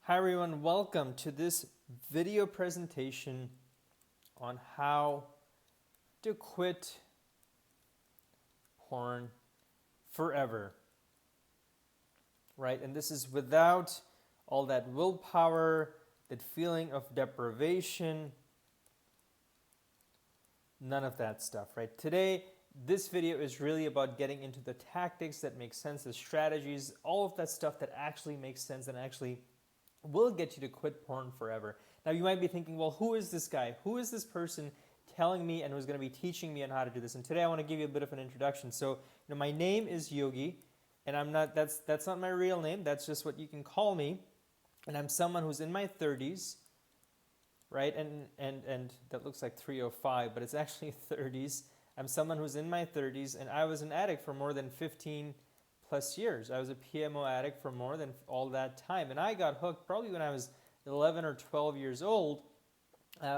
Hi everyone, welcome to this video presentation on how to quit porn forever, right? And this is without all that willpower, that feeling of deprivation, none of that stuff, right? Today, this video is really about getting into the tactics that make sense, the strategies, all of that stuff that actually makes sense and actually will get you to quit porn forever. Now you might be thinking, well, who is this guy? Who is this person telling me and who's going to be teaching me on how to do this? And today I want to give you a bit of an introduction. So, my name is Yogi, and that's not my real name. That's just what you can call me. And I'm someone who's in my 30s, right? And that looks like 305, but it's actually 30s. I'm someone who's in my 30s, and I was an addict for more than 15 plus years. I was a PMO addict for more than all that time. And I got hooked probably when I was 11 or 12 years old,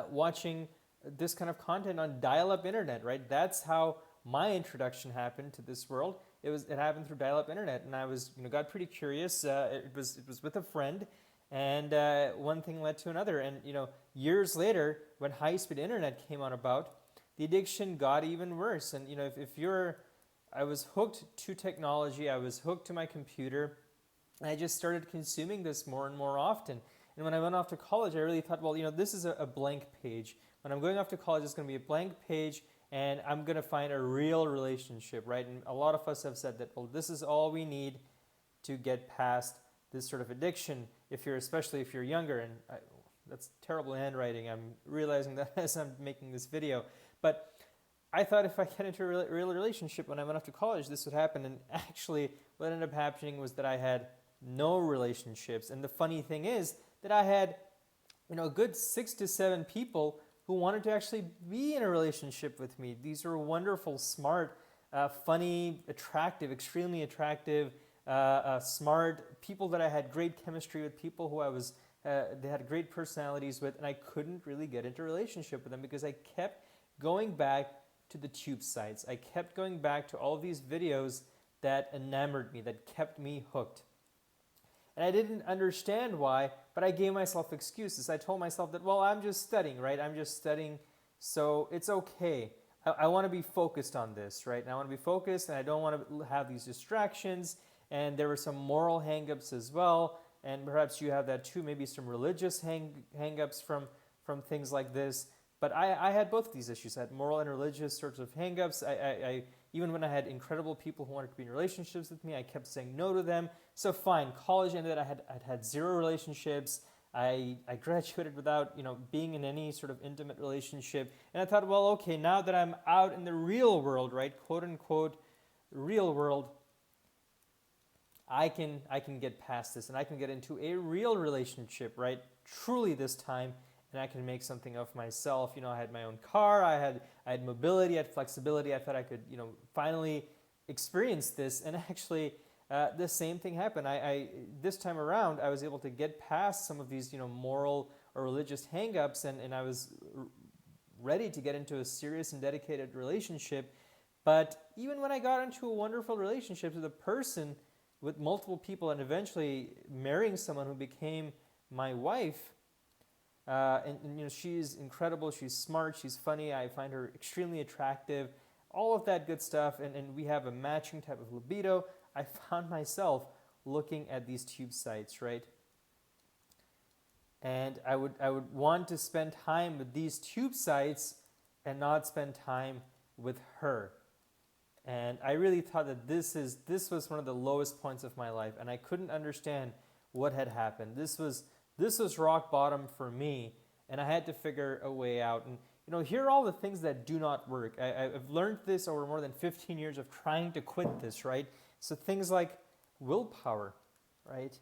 watching this kind of content on dial-up internet, right? That's how my introduction happened to this world. It happened through dial-up internet, and I was, got pretty curious. It was with a friend, and one thing led to another. And years later, when high-speed internet came on about, the addiction got even worse. And I was hooked to technology, I was hooked to my computer, and I just started consuming this more and more often. And when I went off to college, I really thought, well, this is a blank page. When I'm going off to college, it's going to be a blank page, and I'm going to find a real relationship, right? And a lot of us have said that, well, this is all we need to get past this sort of addiction, especially if you're younger. And that's terrible handwriting. I'm realizing that as I'm making this video. But I thought if I get into a real relationship when I went off to college, this would happen. And actually, what ended up happening was that I had no relationships. And the funny thing is that I had, a good 6 to 7 people who wanted to actually be in a relationship with me. These were wonderful, smart, funny, attractive, extremely attractive, smart people that I had great chemistry with, people who they had great personalities with, and I couldn't really get into a relationship with them because I kept going back to the tube sites. I kept going back to all of these videos that enamored me, that kept me hooked. And I didn't understand why, but I gave myself excuses. I told myself that, well, I'm just studying, right? I'm just studying, so it's okay. I want to be focused on this, right? And I want to be focused, and I don't want to have these distractions. And there were some moral hang-ups as well, and perhaps you have that too, maybe some religious hang-ups from things like this. But I had both of these issues. I had moral and religious sorts of hang-ups. Even when I had incredible people who wanted to be in relationships with me, I kept saying no to them. So fine, college ended, I'd had 0 relationships. I graduated without being in any sort of intimate relationship. And I thought, well, okay, now that I'm out in the real world, right, quote unquote, real world, I can get past this, and I can get into a real relationship, right, truly this time, and I can make something of myself. I had my own car, I had mobility, I had flexibility. I thought I could, finally experience this. And actually, the same thing happened. This time around, I was able to get past some of these, moral or religious hang-ups, and I was ready to get into a serious and dedicated relationship. But even when I got into a wonderful relationship with a person, with multiple people, and eventually marrying someone who became my wife, and she's incredible, she's smart, she's funny, I find her extremely attractive, all of that good stuff, and we have a matching type of libido. I found myself looking at these tube sites, right? And I would want to spend time with these tube sites and not spend time with her. And I really thought that this was one of the lowest points of my life, and I couldn't understand what had happened. This was rock bottom for me, and I had to figure a way out. And here are all the things that do not work. I've learned this over more than 15 years of trying to quit this, right? So things like willpower, right?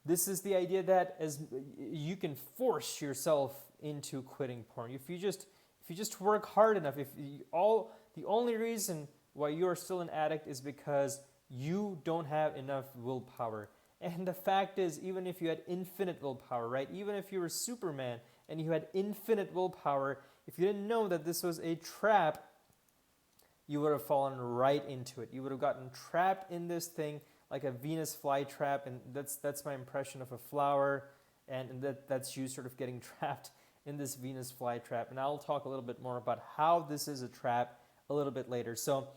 This is the idea that as you can force yourself into quitting porn. If you just work hard enough, the only reason why you are still an addict is because you don't have enough willpower. And the fact is, even if you had infinite willpower, right? Even if you were Superman and you had infinite willpower, if you didn't know that this was a trap, you would have fallen right into it. You would have gotten trapped in this thing like a Venus flytrap, and that's my impression of a flower. and that's you sort of getting trapped in this Venus flytrap. And I'll talk a little bit more about how this is a trap a little bit later. So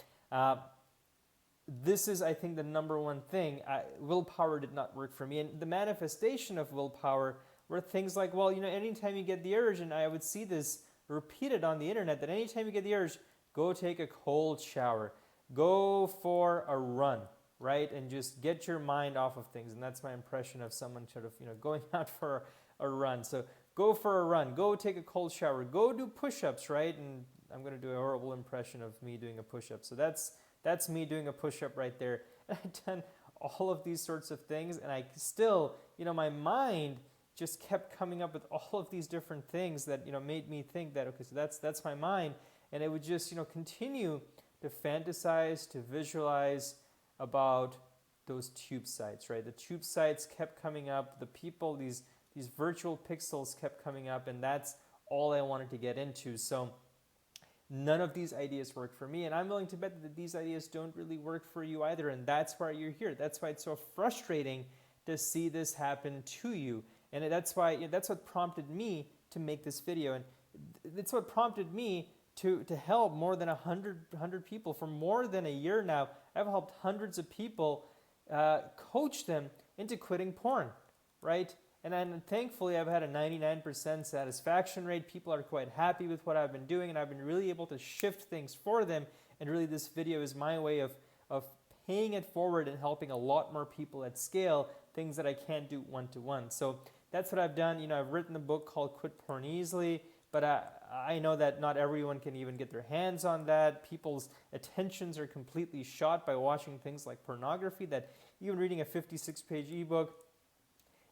this is, I think, the number one thing. Willpower did not work for me. And the manifestation of willpower were things like, well, anytime you get the urge, and I would see this repeated on the internet, that anytime you get the urge, go take a cold shower, go for a run, right? And just get your mind off of things. And that's my impression of someone sort of, going out for a run. So go for a run, go take a cold shower, go do push-ups, right? And I'm going to do a horrible impression of me doing a push-up. So that's me doing a push-up right there. And I've done all of these sorts of things, and I still, my mind just kept coming up with all of these different things that, made me think that, okay, so that's my mind. And it would just, continue to fantasize, to visualize about those tube sites, right? The tube sites kept coming up, the people, these virtual pixels kept coming up, and that's all I wanted to get into. So none of these ideas work for me, and I'm willing to bet that these ideas don't really work for you either, and that's why you're here. That's why it's so frustrating to see this happen to you. And that's why, that's what prompted me to make this video, and it's what prompted me to help more than 100 people for more than a year now. I've helped hundreds of people, coach them into quitting porn, right? And then thankfully, I've had a 99% satisfaction rate. People are quite happy with what I've been doing, and I've been really able to shift things for them. And really, this video is my way of paying it forward and helping a lot more people at scale, things that I can't do one-to-one. So that's what I've done. I've written a book called Quit Porn Easily, but I know that not everyone can even get their hands on that. People's attentions are completely shot by watching things like pornography, that even reading a 56-page ebook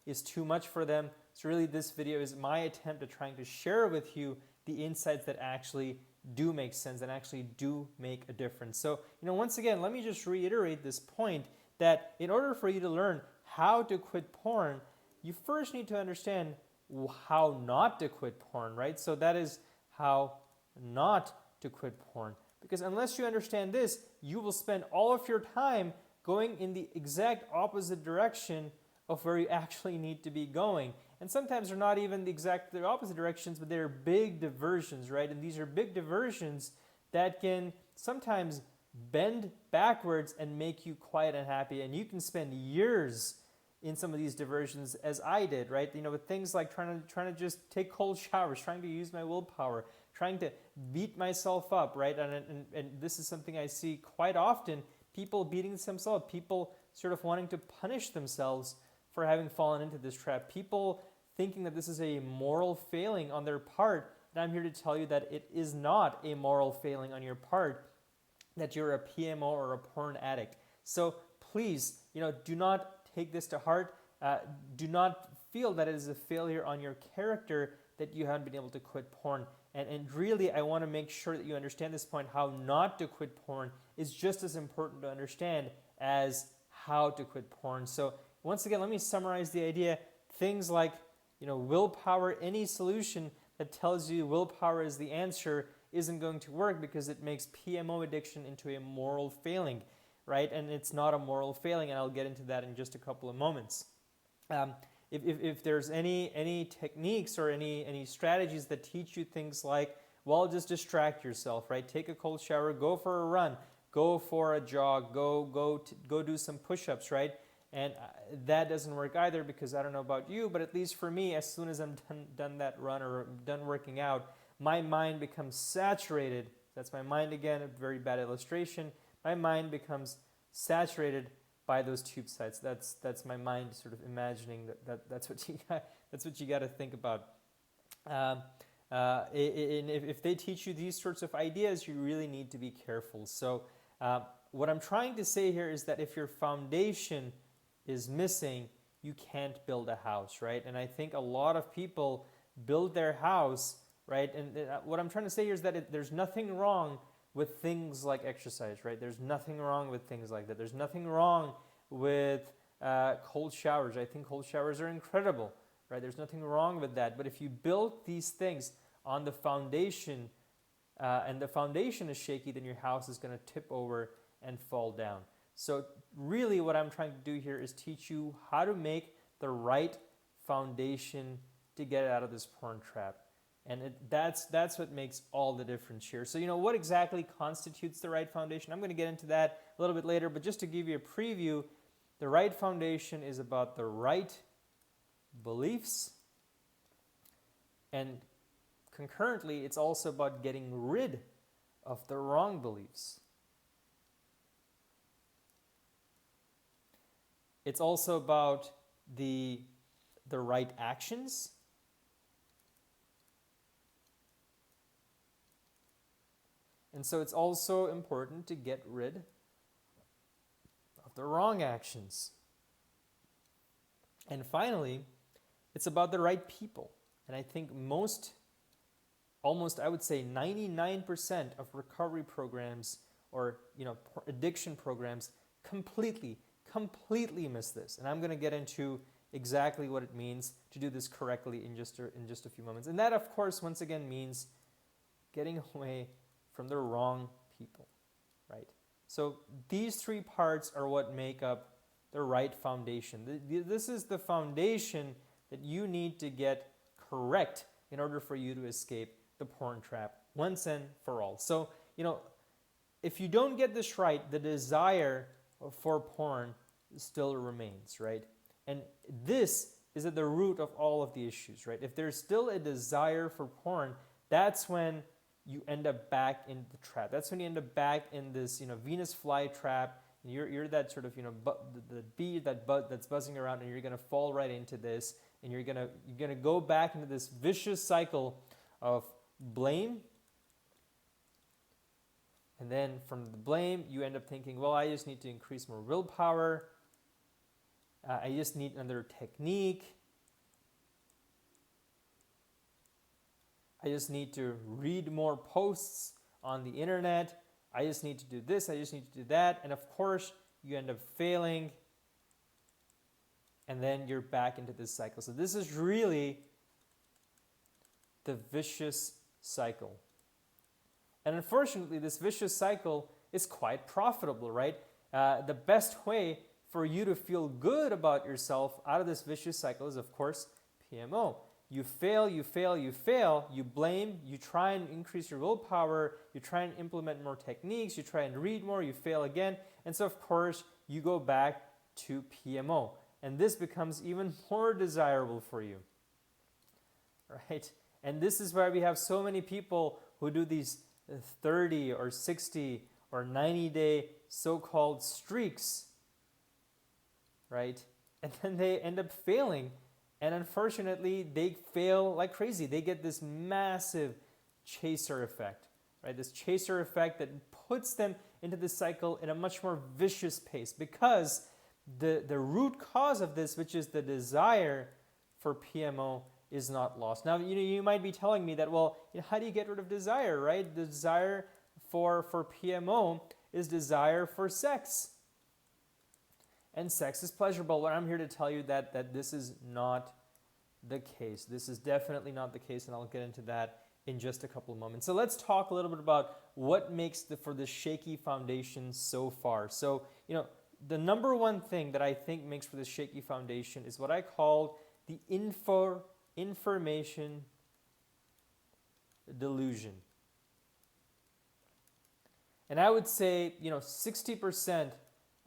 is too much for them. So really, this video is my attempt at trying to share with you the insights that actually do make sense and actually do make a difference. So, once again, let me just reiterate this point that in order for you to learn how to quit porn, you first need to understand how not to quit porn, right? So that is how not to quit porn. Because unless you understand this, you will spend all of your time going in the exact opposite direction of where you actually need to be going. And sometimes they're not even the opposite directions, but they're big diversions, right? And these are big diversions that can sometimes bend backwards and make you quite unhappy. And you can spend years in some of these diversions, as I did, right? With things like trying to just take cold showers, trying to use my willpower, trying to beat myself up, right? And this is something I see quite often, people beating themselves up, people sort of wanting to punish themselves for having fallen into this trap, people thinking that this is a moral failing on their part. And I'm here to tell you that it is not a moral failing on your part, that you're a PMO or a porn addict. So please, do not take this to heart. Do not feel that it is a failure on your character that you haven't been able to quit porn. And really, I want to make sure that you understand this point. How not to quit porn is just as important to understand as how to quit porn. So once again, let me summarize the idea. Things like, willpower, any solution that tells you willpower is the answer isn't going to work because it makes PMO addiction into a moral failing, right? And it's not a moral failing, and I'll get into that in just a couple of moments. If there's any techniques or any strategies that teach you things like, well, just distract yourself, right? Take a cold shower, go for a run, go for a jog, go do some push-ups, right? And that doesn't work either, because I don't know about you, but at least for me, as soon as I'm done that run or done working out, my mind becomes saturated. That's my mind again, a very bad illustration. My mind becomes saturated by those tube sites. That's my mind sort of imagining that's what you got to think about. And if they teach you these sorts of ideas, you really need to be careful. So what I'm trying to say here is that if your foundation is missing, you can't build a house, right? And I think a lot of people build their house, right? And what I'm trying to say here is that there's nothing wrong with things like exercise, right? There's nothing wrong with things like that. There's nothing wrong with cold showers. I think cold showers are incredible, right? There's nothing wrong with that. But if you build these things on the foundation, and the foundation is shaky, then your house is going to tip over and fall down. So really what I'm trying to do here is teach you how to make the right foundation to get out of this porn trap. And that's what makes all the difference here. So, what exactly constitutes the right foundation? I'm going to get into that a little bit later, but just to give you a preview, the right foundation is about the right beliefs, and concurrently, it's also about getting rid of the wrong beliefs. It's also about the right actions. And so it's also important to get rid of the wrong actions. And finally, it's about the right people. And I think almost I would say 99% of recovery programs or addiction programs completely miss this. And I'm going to get into exactly what it means to do this correctly in just a few moments. And that, of course, once again means getting away from the wrong people, right? So these three parts are what make up the right foundation. This is the foundation that you need to get correct in order for you to escape the porn trap once and for all. So, if you don't get this right, the desire for porn still remains, right? And this is at the root of all of the issues, right? If there's still a desire for porn, that's when you end up back in the trap. That's when you end up back in this, Venus flytrap. You're that sort of, the bee that's buzzing around, and you're gonna fall right into this, and you're gonna go back into this vicious cycle of blame. And then from the blame, you end up thinking, well, I just need to increase more willpower. I just need another technique. I just need to read more posts on the internet. I just need to do this. I just need to do that. And of course, you end up failing. And then you're back into this cycle. So this is really the vicious cycle. And unfortunately, this vicious cycle is quite profitable, right? The best way for you to feel good about yourself out of this vicious cycle is, of course, PMO. You fail, you fail, you fail, you blame, you try and increase your willpower, you try and implement more techniques, you try and read more, you fail again, and so of course you go back to PMO. And this becomes even more desirable for you, right? And this is why we have so many people who do these 30 or 60 or 90-day so-called streaks, right? And then they end up failing. And unfortunately, they fail like crazy. They get this massive chaser effect, right? This chaser effect that puts them into the cycle in a much more vicious pace, because the root cause of this, which is the desire for PMO, is not lost. Now, you might be telling me that, well, how do you get rid of desire, right? The desire for PMO is desire for sex. And sex is pleasurable. But I'm here to tell you that this is not the case. This is definitely not the case, and I'll get into that in just a couple of moments. So let's talk a little bit about what makes for this shaky foundation so far. So, the number one thing that I think makes for this shaky foundation is what I call the information delusion. And I would say, 60%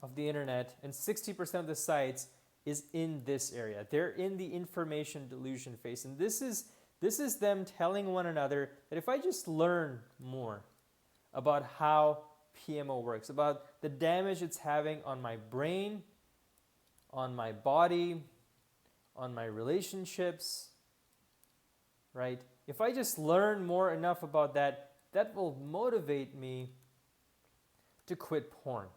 of the internet and 60% of the sites is in this area. They're in the information delusion phase. And this is them telling one another that if I just learn more about how PMO works, about the damage it's having on my brain, on my body, on my relationships, right? If I just learn more enough about that, that will motivate me to quit porn,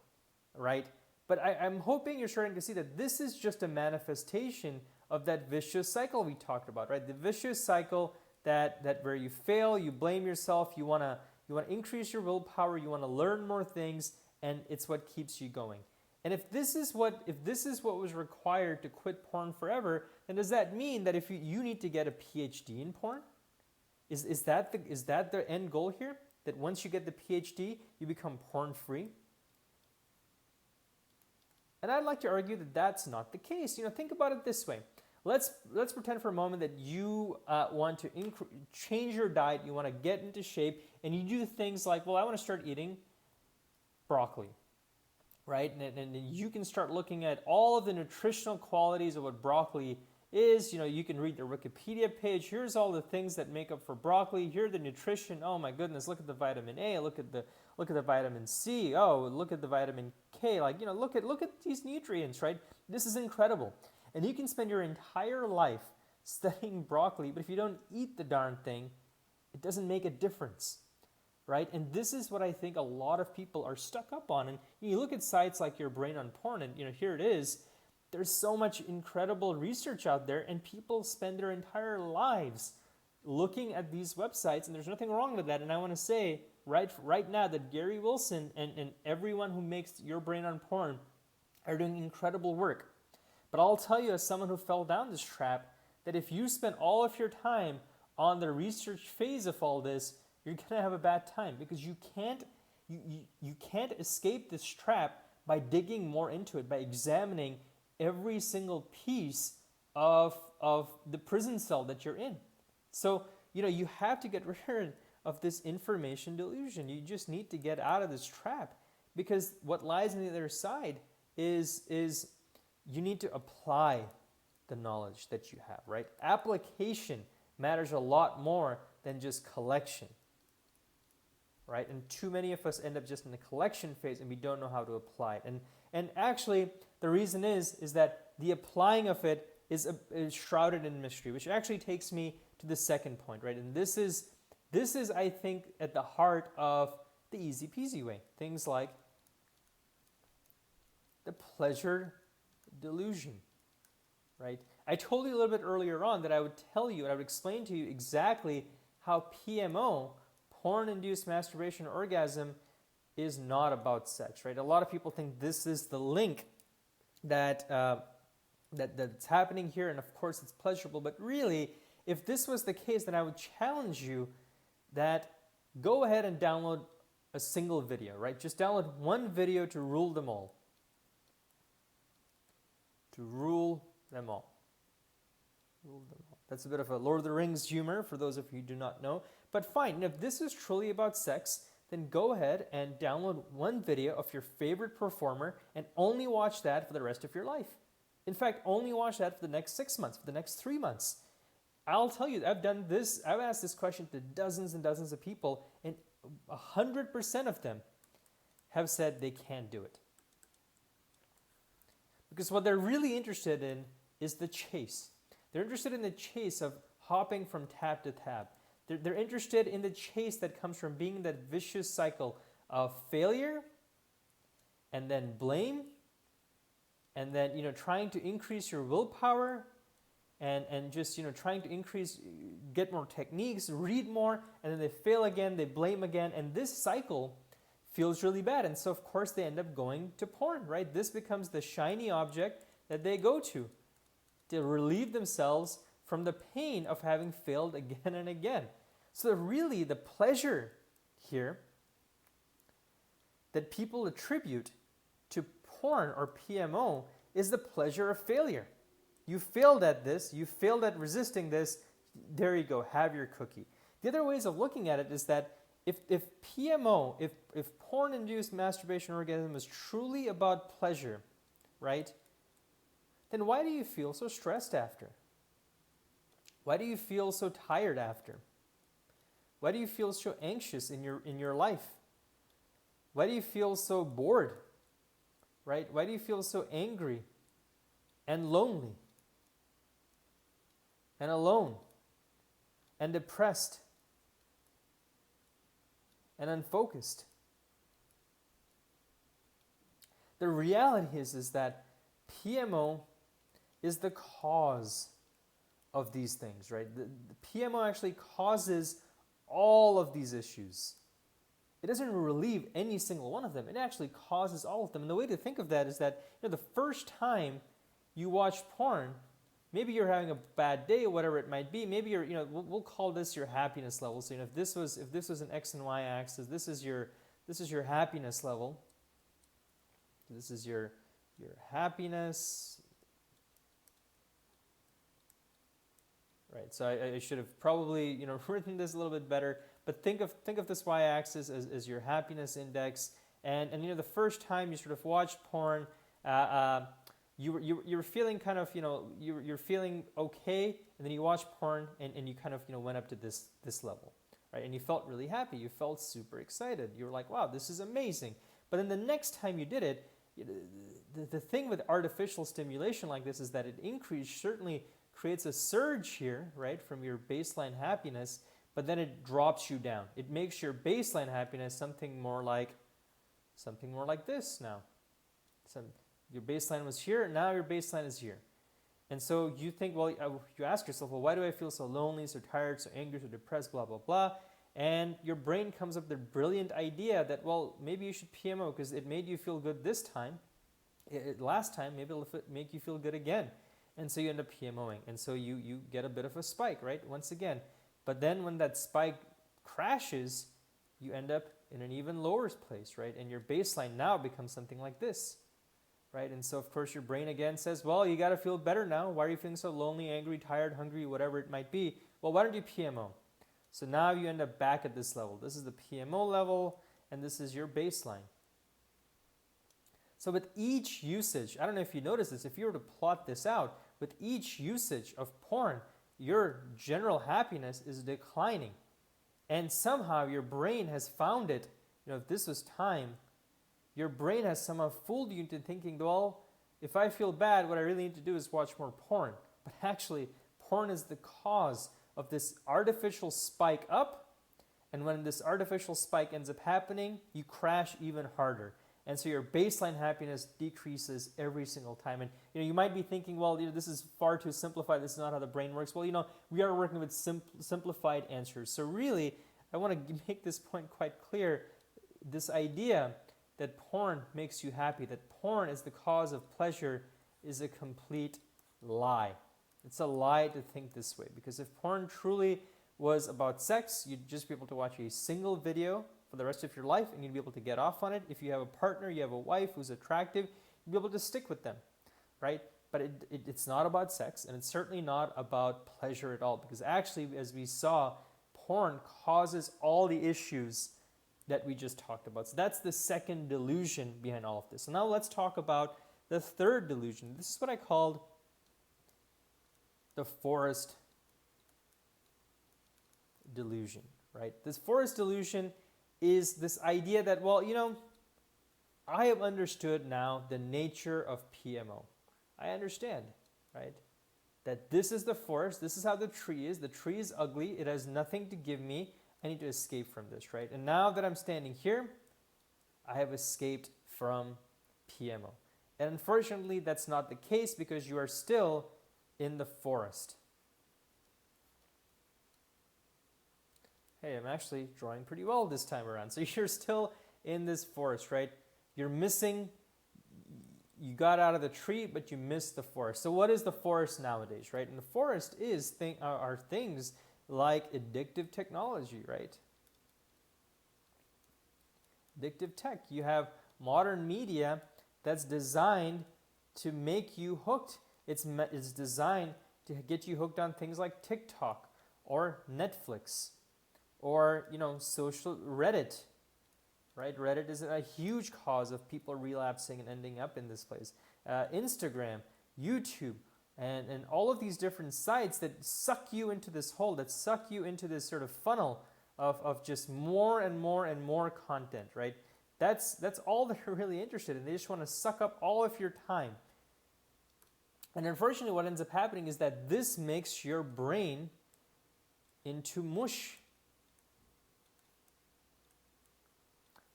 right? But I'm hoping you're starting to see that this is just a manifestation of that vicious cycle we talked about, right? The vicious cycle that where you fail, you blame yourself, you want to increase your willpower, you want to learn more things, and it's what keeps you going. And if this is what was required to quit porn forever, then does that mean that if you need to get a PhD in porn? Is that the end goal here? That once you get the PhD, you become porn free? And I'd like to argue that that's not the case. Think about it this way. let's pretend for a moment that you want to change your diet, you want to get into shape, and you do things like, well, I want to start eating broccoli, right? And you can start looking at all of the nutritional qualities of what broccoli is. You can read the Wikipedia page. Here's all the things that make up for broccoli. Here the nutrition. Oh my goodness, look at the vitamin A. Look at the vitamin C. Oh, look at the vitamin K. Look at these nutrients, right? This is incredible. And you can spend your entire life studying broccoli, but if you don't eat the darn thing, it doesn't make a difference, right? And this is what I think a lot of people are stuck up on. And you look at sites like Your Brain on Porn, and here it is. There's so much incredible research out there, and people spend their entire lives looking at these websites, and there's nothing wrong with that. And I want to say right now that Gary Wilson and everyone who makes Your Brain on Porn are doing incredible work. But I'll tell you, as someone who fell down this trap, that if you spend all of your time on the research phase of all this, you're going to have a bad time, because you can't escape this trap by digging more into it, by examining every single piece of the prison cell that you're in. So, you have to get rid of this information delusion. You just need to get out of this trap, because what lies on the other side is you need to apply the knowledge that you have, right? Application matters a lot more than just collection, right? And too many of us end up just in the collection phase, and we don't know how to apply it. And actually, the reason is that the applying of it is shrouded in mystery, which actually takes me to the second point, right? And this is, I think, at the heart of the easy peasy way. Things like the pleasure delusion, right? I told you a little bit earlier on that I would tell you, and I would explain to you exactly how PMO, porn-induced masturbation orgasm, is not about sex, right? A lot of people think this is the link that's happening here, and of course it's pleasurable, but really, if this was the case, then I would challenge you that go ahead and download a single video, right? Just download one video to rule them all. To rule them all. Rule them all. That's a bit of a Lord of the Rings humor for those of you who do not know. But fine, if this is truly about sex, then go ahead and download one video of your favorite performer and only watch that for the rest of your life. In fact, only watch that for the next 6 months, for the next 3 months. I'll tell you, I've done this, I've asked this question to dozens and dozens of people, and 100% of them have said they can't do it. Because what they're really interested in is the chase. They're interested in the chase of hopping from tab to tab. They're interested in the chase that comes from being in that vicious cycle of failure, and then blame, and then trying to increase your willpower, and just trying to get more techniques, read more, and then they fail again, they blame again, and this cycle feels really bad. And so of course they end up going to porn, right? This becomes the shiny object that they go to relieve themselves from the pain of having failed again and again. So really the pleasure here that people attribute to porn or PMO is the pleasure of failure. You failed at this, you failed at resisting this, there you go, have your cookie. The other ways of looking at it is that if PMO, if porn-induced masturbation orgasm is truly about pleasure, right, then why do you feel so stressed after? Why do you feel so tired after? Why do you feel so anxious in your life? Why do you feel so bored, right? Why do you feel so angry and lonely and alone and depressed and unfocused? The reality is that PMO is the cause of these things, right? The PMO actually causes all of these issues. It doesn't relieve any single one of them. It actually causes all of them. And the way to think of that is that the first time you watch porn, maybe you're having a bad day or whatever it might be. Maybe you're, we'll call this your happiness level. So if this was an X and Y axis, this is your happiness level. This is your happiness. right? So I should have probably, you know, written this a little bit better. But think of this y-axis as your happiness index, and you know, the first time you sort of watched porn, you were feeling kind of, you know, you're feeling okay, and then you watch porn, and you kind of, you know, went up to this level, right? And you felt really happy. You felt super excited. You were like, wow, this is amazing. But then the next time you did it, the thing with artificial stimulation like this is that it certainly creates a surge here, right, from your baseline happiness, but then it drops you down. It makes your baseline happiness something more like this now. Your baseline was here, now your baseline is here. And so you think, well, you ask yourself, well, why do I feel so lonely, so tired, so angry, so depressed, blah, blah, blah. And your brain comes up with the brilliant idea that, well, maybe you should PMO because it made you feel good this time. Last time, maybe it'll make you feel good again. And so you end up PMOing. And so you get a bit of a spike, right? Once again. But then when that spike crashes, you end up in an even lower place, right? And your baseline now becomes something like this, right? And so, of course, your brain again says, well, you got to feel better now. Why are you feeling so lonely, angry, tired, hungry, whatever it might be? Well, why don't you PMO? So now you end up back at this level. This is the PMO level, and this is your baseline. So with each usage, I don't know if you notice this, if you were to plot this out, with each usage of porn, your general happiness is declining. And somehow your brain has found it, you know, if this was time, your brain has somehow fooled you into thinking, well, if I feel bad, what I really need to do is watch more porn. But actually, porn is the cause of this artificial spike up, and when this artificial spike ends up happening, you crash even harder. And so your baseline happiness decreases every single time. And you know, you might be thinking, well, you know, this is far too simplified. This is not how the brain works. Well, you know, we are working with simplified answers. So really, I want to make this point quite clear. This idea that porn makes you happy, that porn is the cause of pleasure, is a complete lie. It's a lie to think this way, because if porn truly was about sex, you'd just be able to watch a single video for the rest of your life and you'd be able to get off on it. If you have a partner, you have a wife who's attractive, you'd be able to stick with them, right? But it's not about sex, and it's certainly not about pleasure at all, because actually, as we saw, porn causes all the issues that we just talked about. So that's the second delusion behind all of this. So now let's talk about the third delusion. This is what I called the forest delusion, right? This forest delusion is this idea that, well, you know, I have understood now the nature of PMO. I understand, right? That this is the forest, this is how the tree is. The tree is ugly, it has nothing to give me. I need to escape from this, right? And now that I'm standing here, I have escaped from PMO. And unfortunately, that's not the case, because you are still in the forest. Hey, I'm actually drawing pretty well this time around. So you're still in this forest, right? You're missing, you got out of the tree, but you missed the forest. So what is the forest nowadays, right? And the forest are things like addictive technology, right? Addictive tech. You have modern media that's designed to make you hooked. It's designed to get you hooked on things like TikTok or Netflix or, you know, social Reddit, right? Reddit is a huge cause of people relapsing and ending up in this place. Instagram, YouTube, and all of these different sites that suck you into this hole, that suck you into this sort of funnel of just more and more and more content, right? That's all they're really interested in. They just want to suck up all of your time. And unfortunately, what ends up happening is that this makes your brain into mush.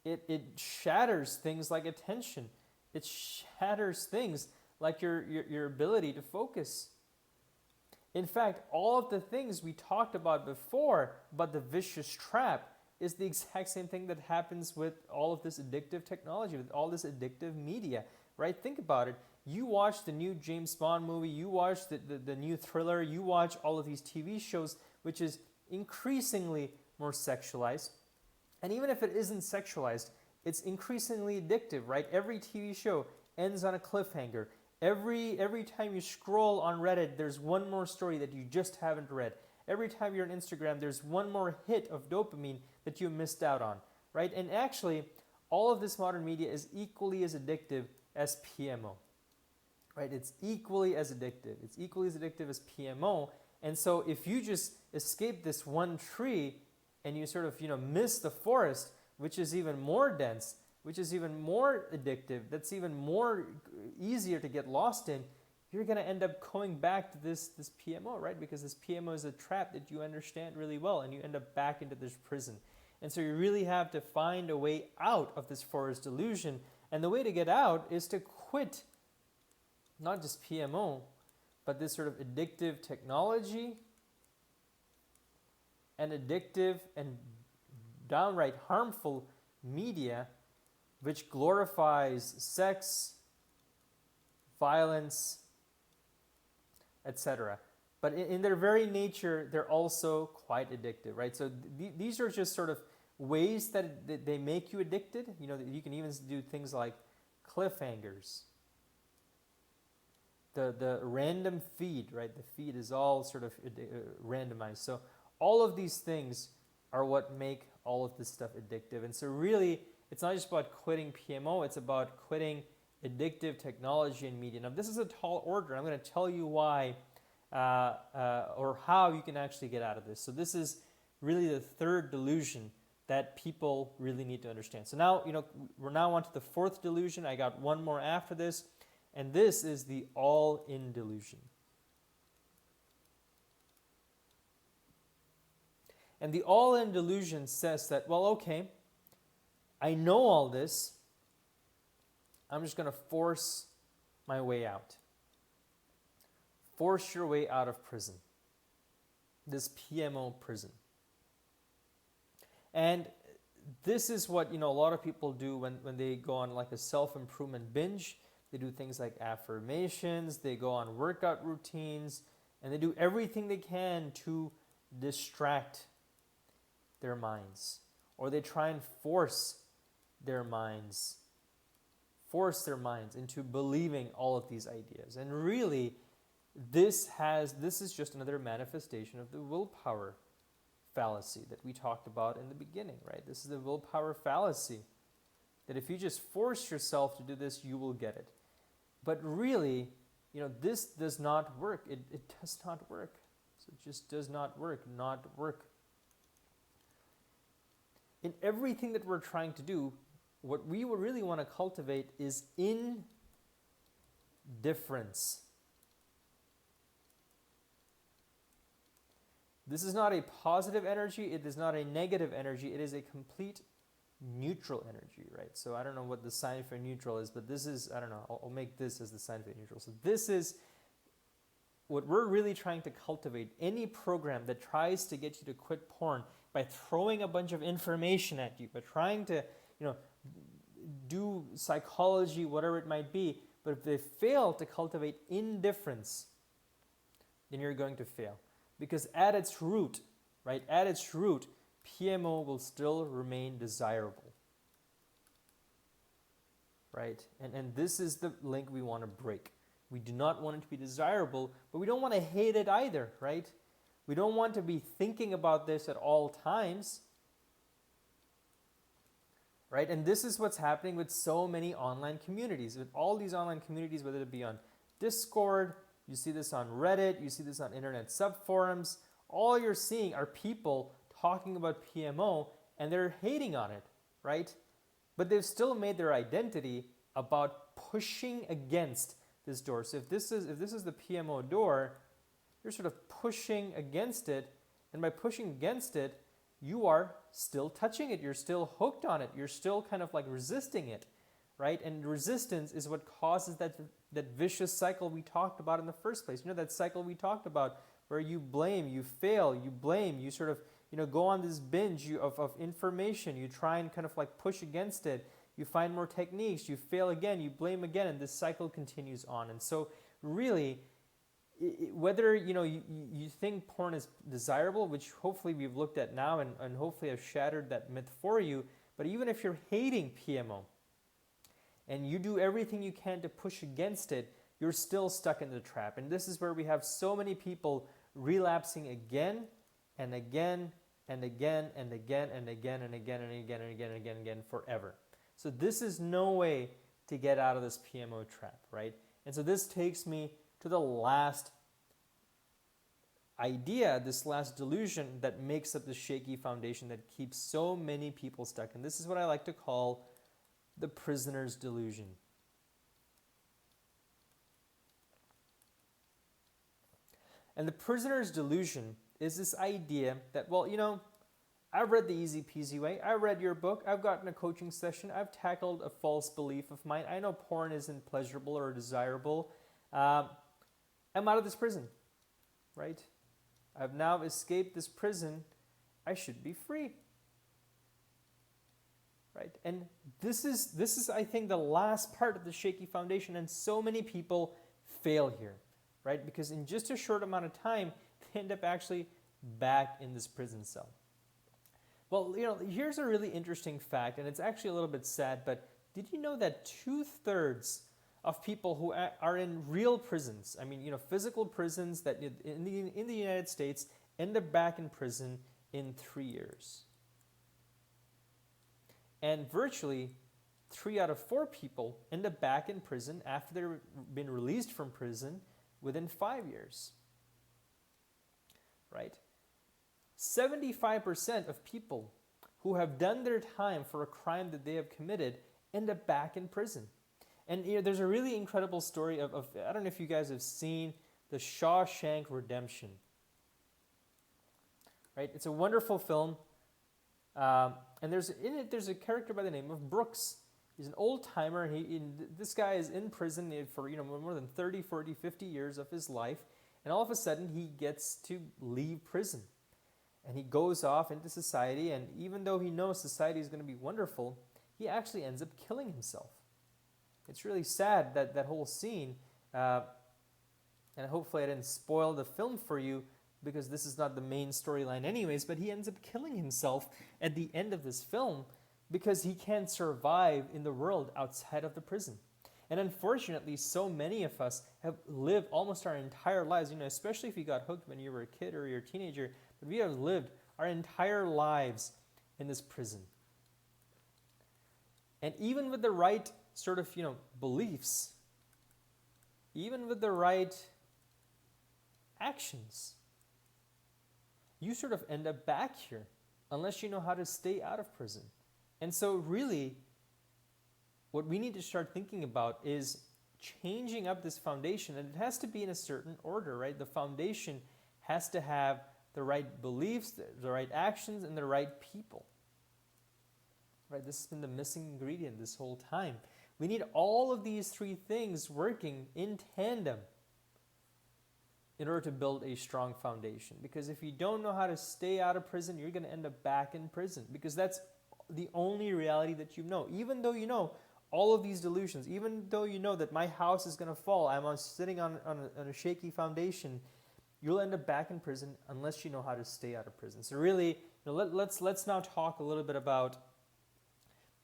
It shatters things like attention. It shatters things like your ability to focus. In fact, all of the things we talked about before, but the vicious trap, is the exact same thing that happens with all of this addictive technology, with all this addictive media, right? Think about it. You watch the new James Bond movie, you watch the new thriller, you watch all of these TV shows, which is increasingly more sexualized. And even if it isn't sexualized, it's increasingly addictive, right? Every TV show ends on a cliffhanger. Every time you scroll on Reddit, there's one more story that you just haven't read. Every time you're on Instagram, there's one more hit of dopamine that you missed out on, right? And actually, all of this modern media is equally as addictive as PMO, right? It's equally as addictive. It's equally as addictive as PMO. And so if you just escape this one tree and you sort of, miss the forest, which is even more dense, which is even more addictive, that's even more easier to get lost in, you're going to end up going back to this PMO, right? Because this PMO is a trap that you understand really well, and you end up back into this prison. And so you really have to find a way out of this forest delusion. And the way to get out is to quit not just PMO, but this sort of addictive technology and addictive and downright harmful media which glorifies sex, violence, etc. But in their very nature, they're also quite addictive, right? So these are just sort of ways that they make you addicted. You can even do things like cliffhangers. The random feed, right? The feed is all sort of randomized. So all of these things are what make all of this stuff addictive. And so really, it's not just about quitting PMO, it's about quitting addictive technology and media. Now, this is a tall order. I'm going to tell you why or how you can actually get out of this. So this is really the third delusion that people really need to understand. So now, we're now on to the fourth delusion. I got one more after this, and this is the all-in delusion. And the all-in delusion says that, well, okay, I know all this. I'm just going to force my way out. Force your way out of prison. This PMO prison. And this is what, a lot of people do when they go on like a self-improvement binge. They do things like affirmations, they go on workout routines, and they do everything they can to distract their minds. Or they try and force their minds into believing all of these ideas. And really, this is just another manifestation of the willpower fallacy that we talked about in the beginning, right? This is the willpower fallacy, that if you just force yourself to do this, you will get it. But really, this does not work. It does not work. So it just does not work. In everything that we're trying to do, what we really want to cultivate is indifference. This is not a positive energy. It is not a negative energy. It is a complete neutral energy, right? So I don't know what the sign for neutral is, but this is, I don't know, I'll make this as the sign for neutral. So this is what we're really trying to cultivate. Any program that tries to get you to quit porn by throwing a bunch of information at you, by trying to, do psychology, whatever it might be, but if they fail to cultivate indifference, then you're going to fail. Because at its root, PMO will still remain desirable, right? And this is the link we want to break. We do not want it to be desirable, but we don't want to hate it either, right? We don't want to be thinking about this at all times, right? And this is what's happening with so many online communities. With all these online communities, whether it be on Discord, you see this on Reddit, you see this on internet subforums, all you're seeing are people talking about PMO and they're hating on it, right? But they've still made their identity about pushing against this door. So if this is the PMO door, you're sort of pushing against it, and by pushing against it, you are still touching it, you're still hooked on it, you're still kind of like resisting it, right? And resistance is what causes that vicious cycle we talked about in the first place. That cycle we talked about where you blame, you fail, you blame, you sort of go on this binge of information, you try and kind of like push against it, you find more techniques, you fail again, you blame again, and this cycle continues on. And so really, whether you think porn is desirable, which hopefully we've looked at now and hopefully I've shattered that myth for you, but even if you're hating PMO and you do everything you can to push against it, you're still stuck in the trap. And this is where we have so many people relapsing again and again and again and again and again and again and again and again and again and again forever. So this is no way to get out of this PMO trap, right? And so this takes me to the last idea, this last delusion that makes up the shaky foundation that keeps so many people stuck. And this is what I like to call the prisoner's delusion. And the prisoner's delusion is this idea that, well, you know, I've read The Easy Peasy Way. I read your book. I've gotten a coaching session. I've tackled a false belief of mine. I know porn isn't pleasurable or desirable. I'm out of this prison, right? I've now escaped this prison. I should be free, right? And this is, I think, the last part of the shaky foundation, and so many people fail here, right? Because in just a short amount of time, they end up actually back in this prison cell. Well, you know, here's a really interesting fact, and it's actually a little bit sad, but did you know that 2/3 of people who are in real prisons, I mean, you know, physical prisons that in the United States, end up back in prison in 3 years? And virtually 3 out of 4 people end up back in prison after they've been released from prison within 5 years, right? 75% of people who have done their time for a crime that they have committed end up back in prison. And you know, there's a really incredible story of I don't know if you guys have seen The Shawshank Redemption. Right? It's a wonderful film. And in it, there's a character by the name of Brooks. He's an old-timer. This guy is in prison for more than 30, 40, 50 years of his life. And all of a sudden, he gets to leave prison. And he goes off into society. And even though he knows society is going to be wonderful, he actually ends up killing himself. It's really sad, that whole scene. And hopefully I didn't spoil the film for you, because this is not the main storyline anyways, but he ends up killing himself at the end of this film because he can't survive in the world outside of the prison. And unfortunately, so many of us have lived almost our entire lives, especially if you got hooked when you were a kid or you're a teenager, but we have lived our entire lives in this prison. And even with the right sort of, beliefs, even with the right actions, you sort of end up back here unless you know how to stay out of prison. And so really, what we need to start thinking about is changing up this foundation, and it has to be in a certain order, right? The foundation has to have the right beliefs, the right actions, and the right people. Right? This has been the missing ingredient this whole time. We need all of these 3 things working in tandem in order to build a strong foundation. Because if you don't know how to stay out of prison, you're going to end up back in prison, because that's the only reality that you know. Even though you know all of these delusions, even though you know that my house is going to fall, I'm sitting on a shaky foundation, you'll end up back in prison unless you know how to stay out of prison. So really, let's now talk a little bit about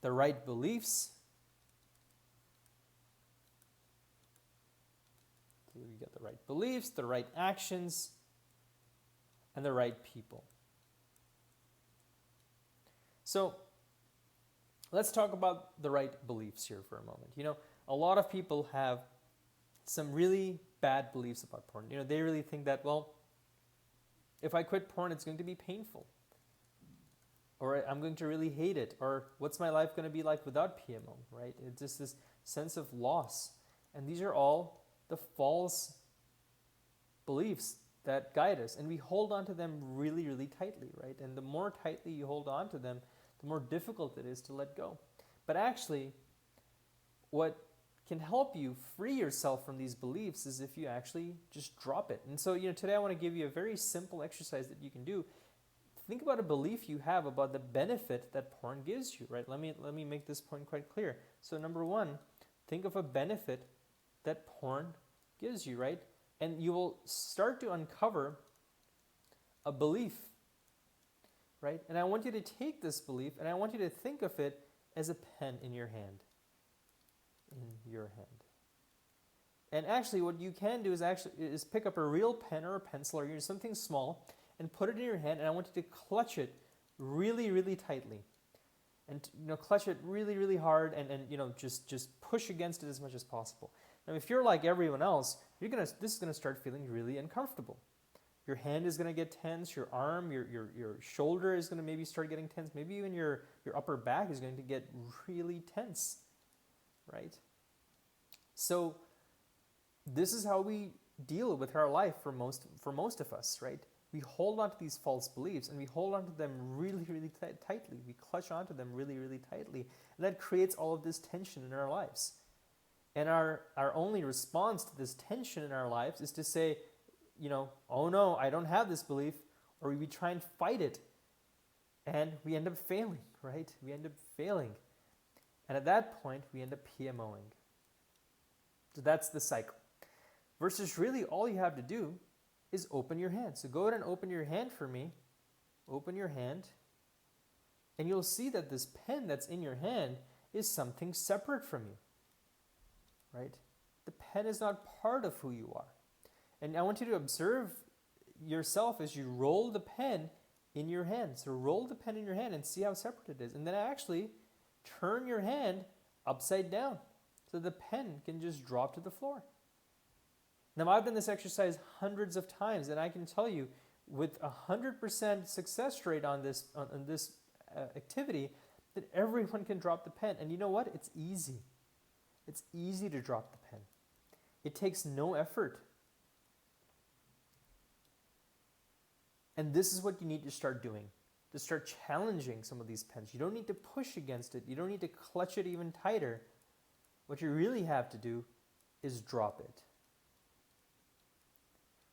the right beliefs. So we get the right beliefs, the right actions, and the right people. So let's talk about the right beliefs here for a moment. A lot of people have some really bad beliefs about porn. They really think that, well, if I quit porn, it's going to be painful. Or I'm going to really hate it. Or what's my life going to be like without PMO, right? It's just this sense of loss. And these are all the false beliefs that guide us. And we hold on to them really, really tightly, right? And the more tightly you hold on to them, the more difficult it is to let go. But actually, what can help you free yourself from these beliefs is if you actually just drop it. And so, today I want to give you a very simple exercise that you can do. Think about a belief you have about the benefit that porn gives you, right? Let me make this point quite clear. So number 1, think of a benefit that porn gives you, right? And you will start to uncover a belief, right? And I want you to take this belief and I want you to think of it as a pen in your hand. In your hand. And actually what you can do is pick up a real pen or a pencil or something small and put it in your hand, and I want you to clutch it really, really tightly. And clutch it really, really hard, and just push against it as much as possible. Now, if you're like everyone else, this is gonna start feeling really uncomfortable. Your hand is gonna get tense, your arm, your shoulder is gonna maybe start getting tense, maybe even your upper back is going to get really tense, right? So this is how we deal with our life for most of us, right? We hold on to these false beliefs, and we hold on to them really, really tightly. We clutch onto them really, really tightly. And that creates all of this tension in our lives. And our only response to this tension in our lives is to say, oh no, I don't have this belief, or we try and fight it. And we end up failing, right? We end up failing. And at that point, we end up PMOing. So that's the cycle. Versus really all you have to do is open your hand. So go ahead and open your hand for me. Open your hand. And you'll see that this pen that's in your hand is something separate from you. Right? The pen is not part of who you are. And I want you to observe yourself as you roll the pen in your hand. So roll the pen in your hand and see how separate it is. And then actually turn your hand upside down so the pen can just drop to the floor. Now, I've done this exercise hundreds of times, and I can tell you with 100% success rate on this activity that everyone can drop the pen. And you know what? It's easy. It's easy to drop the pen. It takes no effort. And this is what you need to start doing, to start challenging some of these pens. You don't need to push against it. You don't need to clutch it even tighter. What you really have to do is drop it.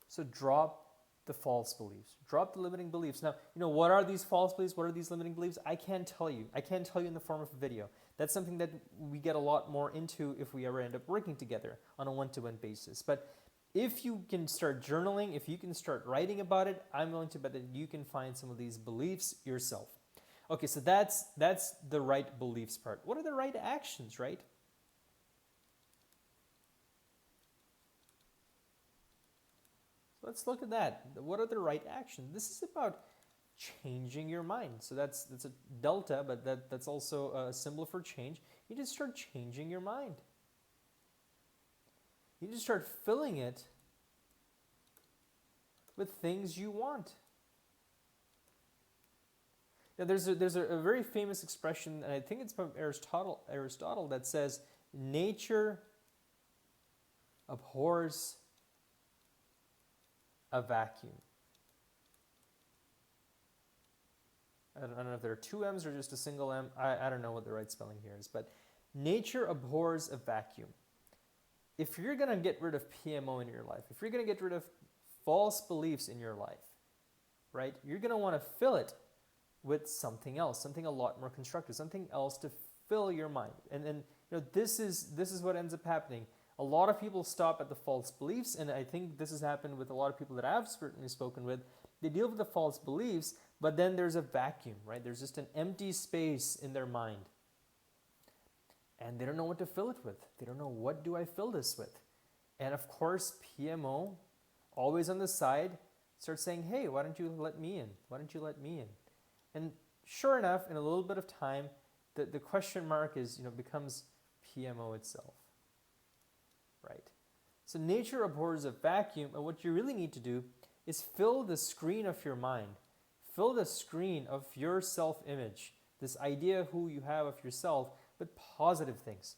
So drop the false beliefs. Drop the limiting beliefs. Now, what are these false beliefs? What are these limiting beliefs? I can't tell you. I can't tell you in the form of a video. That's something that we get a lot more into if we ever end up working together on a one-to-one basis. But if you can start journaling, if you can start writing about it, I'm willing to bet that you can find some of these beliefs yourself. Okay, so that's the right beliefs part. What are the right actions, right? Let's look at that. What are the right actions? This is about changing your mind. So that's a delta, but that's also a symbol for change. You just start changing your mind. You just start filling it with things you want. Now, there's a very famous expression, and I think it's from Aristotle that says, nature abhors a vacuum. I don't know if there are two M's or just a single M. I don't know what the right spelling here is, but nature abhors a vacuum. If you're going to get rid of PMO in your life, if you're going to get rid of false beliefs in your life, right, you're going to want to fill it with something else, something a lot more constructive, something else to fill your mind. And this is what ends up happening. A lot of people stop at the false beliefs, and I think this has happened with a lot of people that I've certainly spoken with. They deal with the false beliefs, but then there's a vacuum, right? There's just an empty space in their mind. And they don't know what to fill it with. They don't know, what do I fill this with? And of course, PMO, always on the side, starts saying, hey, why don't you let me in? Why don't you let me in? And sure enough, in a little bit of time, the question mark becomes PMO itself. Right? So nature abhors a vacuum, and what you really need to do is fill the screen of your mind. Fill the screen of your self-image, this idea of who you have of yourself, with positive things.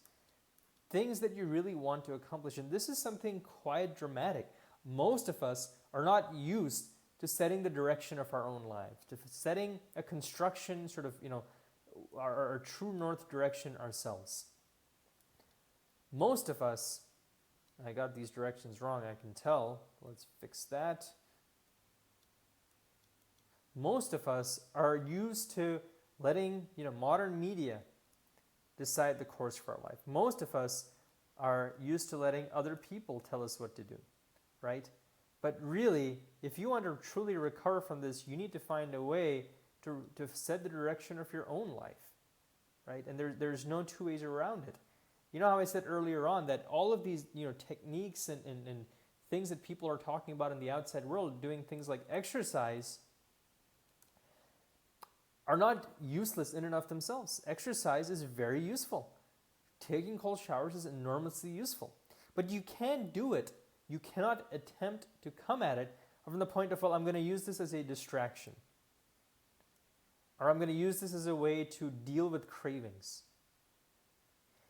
Things that you really want to accomplish. And this is something quite dramatic. Most of us are not used to setting the direction of our own lives, to setting a construction our true north direction ourselves. Most of us, I got these directions wrong, I can tell. Let's fix that. Most of us are used to letting modern media decide the course for our life. Most of us are used to letting other people tell us what to do, right? But really, if you want to truly recover from this, you need to find a way to set the direction of your own life, right? And there's no two ways around it. You know how I said earlier on that all of these, techniques and things that people are talking about in the outside world, doing things like exercise, are not useless in and of themselves. Exercise is very useful. Taking cold showers is enormously useful. But you can't do it. You cannot attempt to come at it from the point of, well, I'm going to use this as a distraction. Or I'm going to use this as a way to deal with cravings.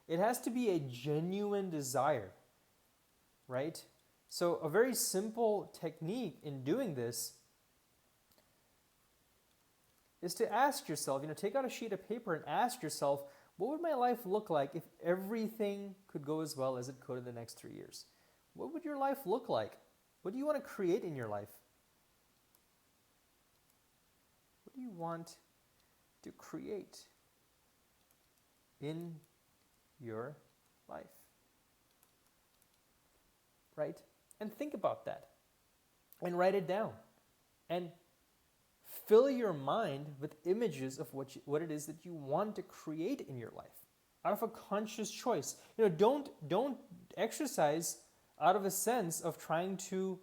It has to be a genuine desire, right? So a very simple technique in doing this is to ask yourself, take out a sheet of paper and ask yourself, what would my life look like if everything could go as well as it could in the next 3 years? What would your life look like? What do you want to create in your life? What do you want to create in your life? Right? And think about that. And write it down. And fill your mind with images of what it is that you want to create in your life out of a conscious choice. Don't exercise out of a sense of trying to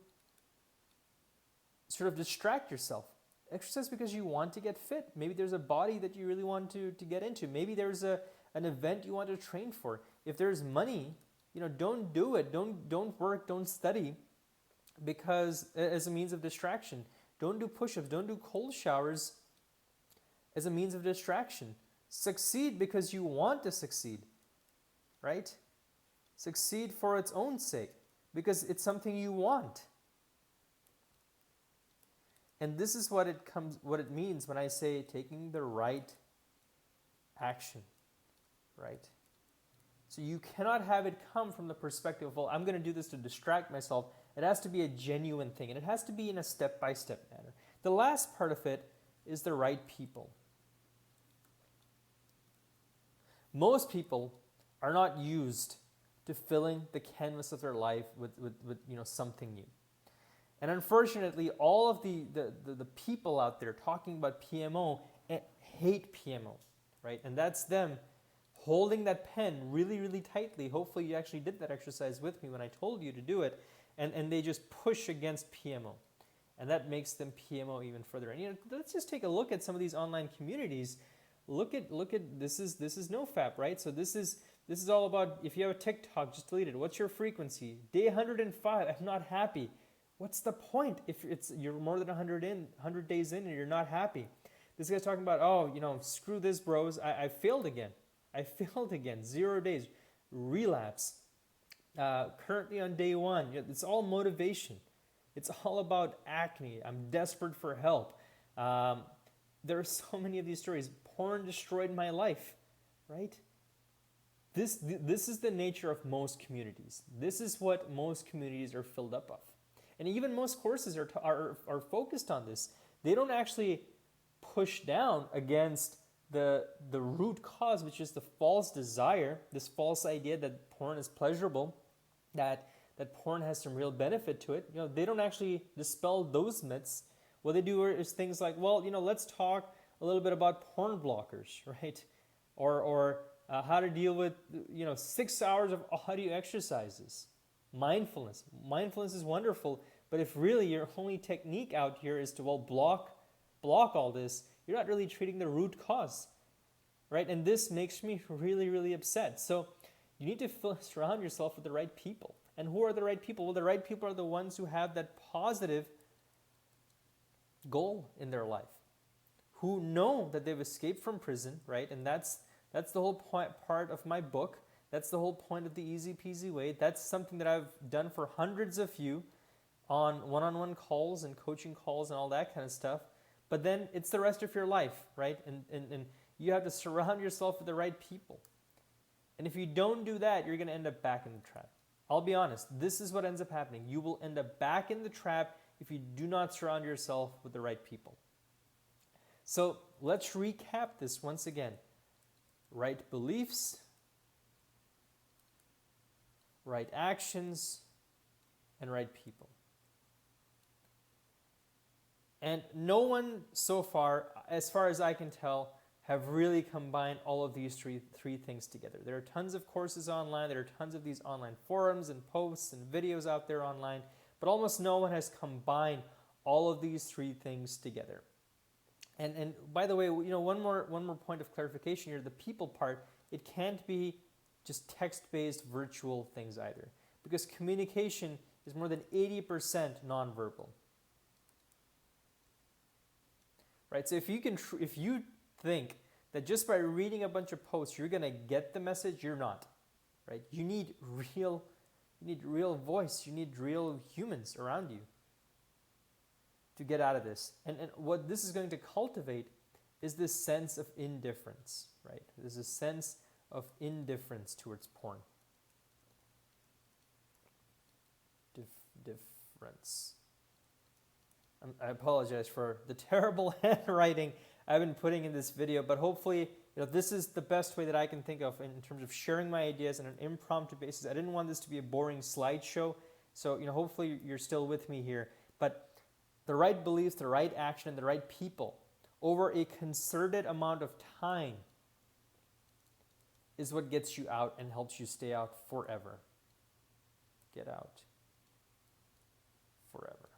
sort of distract yourself. Exercise because you want to get fit. Maybe there's a body that you really want to get into. Maybe there's an event you want to train for. If there's money, don't do it. Don't work, don't study because as a means of distraction. Don't do push-ups, don't do cold showers as a means of distraction. Succeed because you want to succeed, right? Succeed for its own sake because it's something you want. And this is what it means when I say taking the right action, right? So you cannot have it come from the perspective of, well, I'm going to do this to distract myself. It has to be a genuine thing, and it has to be in a step-by-step manner. The last part of it is the right people. Most people are not used to filling the canvas of their life with something new. And unfortunately, all of the people out there talking about PMO hate PMO, right? And that's them holding that pen really, really tightly. Hopefully you actually did that exercise with me when I told you to do it. And they just push against PMO. And that makes them PMO even further. And let's just take a look at some of these online communities. Look at this is NoFap, right? So this is all about, if you have a TikTok, just delete it. What's your frequency? Day 105, I'm not happy. What's the point if you're more than 100 days in and you're not happy? This guy's talking about, screw this, bros. I failed again. 0 days. Relapse. Currently on day 1, it's all motivation. It's all about acne. I'm desperate for help. There are so many of these stories. Porn destroyed my life, right? This is the nature of most communities. This is what most communities are filled up of. And even most courses are focused on this. They don't actually push down against the root cause, which is the false desire, this false idea that porn is pleasurable, that porn has some real benefit to it. They don't actually dispel those myths. What they do is things like, well, let's talk a little bit about porn blockers, right? Or how to deal with 6 hours of audio exercises. Mindfulness. Mindfulness is wonderful, but if really your only technique out here is to block all this, you're not really treating the root cause, right? And this makes me really, really upset. So you need to surround yourself with the right people. And who are the right people? Well, the right people are the ones who have that positive goal in their life, who know that they've escaped from prison, right? And that's the whole part of my book. That's the whole point of the Easy Peasy Way. That's something that I've done for hundreds of you on one-on-one calls and coaching calls and all that kind of stuff. But then it's the rest of your life, right? And you have to surround yourself with the right people. And if you don't do that, you're going to end up back in the trap. I'll be honest, this is what ends up happening. You will end up back in the trap if you do not surround yourself with the right people. So let's recap this once again. Right beliefs, right actions, and right people. And no one so far, as far as I can tell, have really combined all of these three things together. There are tons of courses online, there are tons of these online forums and posts and videos out there online, but almost no one has combined all of these three things together. And by the way, one more point of clarification here, the people part, it can't be just text-based virtual things either, because communication is more than 80% nonverbal. Right? So if you think that just by reading a bunch of posts you're going to get the message, you're not. Right? You need real voice, you need real humans around you to get out of this. And what this is going to cultivate is this sense of indifference, right? There's a sense of indifference towards porn. Difference. I apologize for the terrible handwriting I've been putting in this video, but hopefully this is the best way that I can think of in terms of sharing my ideas on an impromptu basis. I didn't want this to be a boring slideshow, so hopefully you're still with me here. But the right beliefs, the right action, and the right people over a concerted amount of time is what gets you out and helps you stay out forever. Get out forever.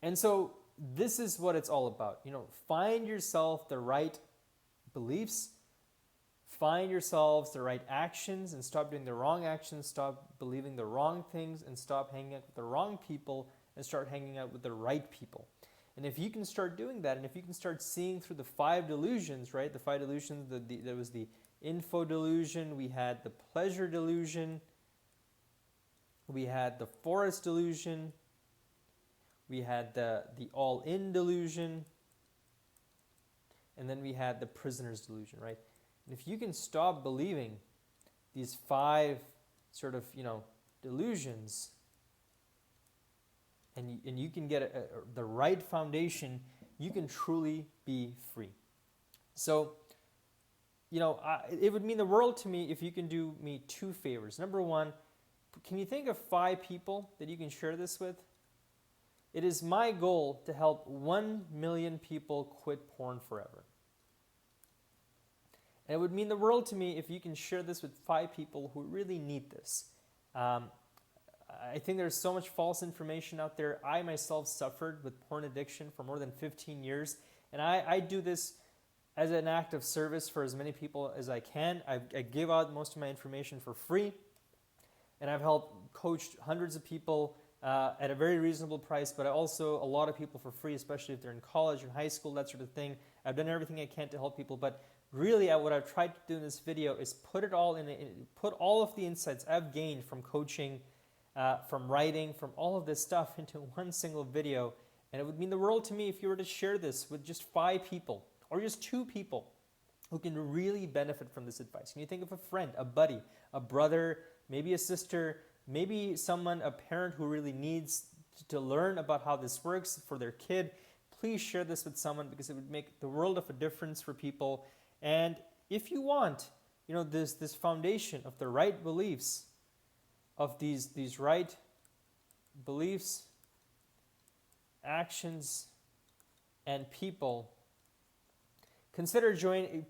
And so this is what it's all about. Find yourself the right beliefs, find yourselves the right actions, and stop doing the wrong actions, stop believing the wrong things, and stop hanging out with the wrong people, and start hanging out with the right people. And if you can start doing that, and if you can start seeing through the 5 delusions, right? The 5 delusions, there was the info delusion, we had the pleasure delusion, we had the forest delusion, we had the all-in delusion, and then we had the prisoner's delusion, right? And if you can stop believing these 5 sort of, delusions, and you can get the right foundation, you can truly be free. So, it would mean the world to me if you can do me 2 favors. Number 1, can you think of 5 people that you can share this with? It is my goal to help 1 million people quit porn forever. And it would mean the world to me if you can share this with 5 people who really need this. I think there's so much false information out there. I myself suffered with porn addiction for more than 15 years. And I do this as an act of service for as many people as I can. I give out most of my information for free. And I've helped coach hundreds of people at a very reasonable price, but also a lot of people for free, especially if they're in college or high school, that sort of thing. I've done everything I can to help people, but really what I've tried to do in this video is put all of the insights I've gained from coaching, from writing, from all of this stuff into one single video. And it would mean the world to me if you were to share this with just 5 people or just 2 people who can really benefit from this advice. Can you think of a friend, a buddy, a brother, maybe a sister, maybe someone, a parent who really needs to learn about how this works for their kid? Please share this with someone because it would make the world of a difference for people. And if you want, this foundation of the right beliefs, of these right beliefs, actions, and people, consider going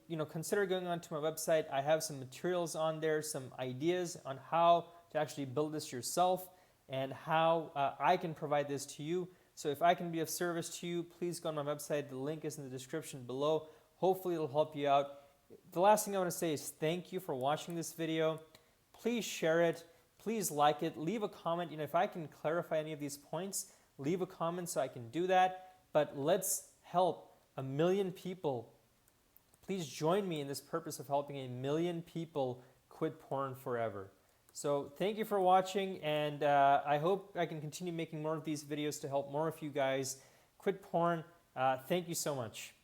onto my website. I have some materials on there, some ideas on how to actually build this yourself and how I can provide this to you. So if I can be of service to you, please go on my website. The link is in the description below. Hopefully it'll help you out. The last thing I want to say is thank you for watching this video. Please share it. Please like it. Leave a comment. If I can clarify any of these points, leave a comment so I can do that. But let's help 1 million people. Please join me in this purpose of helping 1 million people quit porn forever. So thank you for watching, and I hope I can continue making more of these videos to help more of you guys quit porn. Thank you so much.